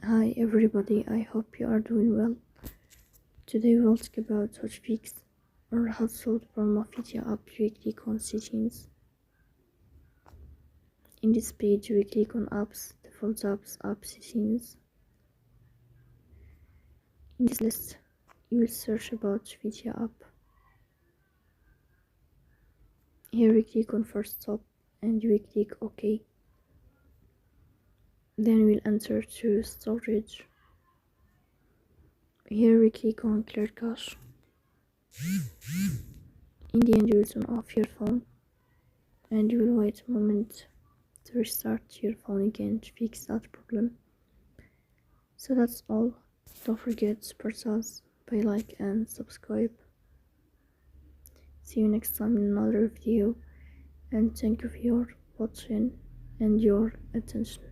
Hi everybody, I hope you are doing well. Today we'll talk about how to fix or how to solve the problem of Fitia app. We click on settings. In this page we click on apps, default apps, app settings. In this list you will search about Fitia app. Here we click on first stop and we click OK. Then we'll enter to storage. Here we click on clear cache. In the end you will turn off your phone and you will wait a moment to restart your phone again to fix that problem. So that's all. Don't forget to support us by like and subscribe. See you next time in another video, and thank you for your watching and your attention.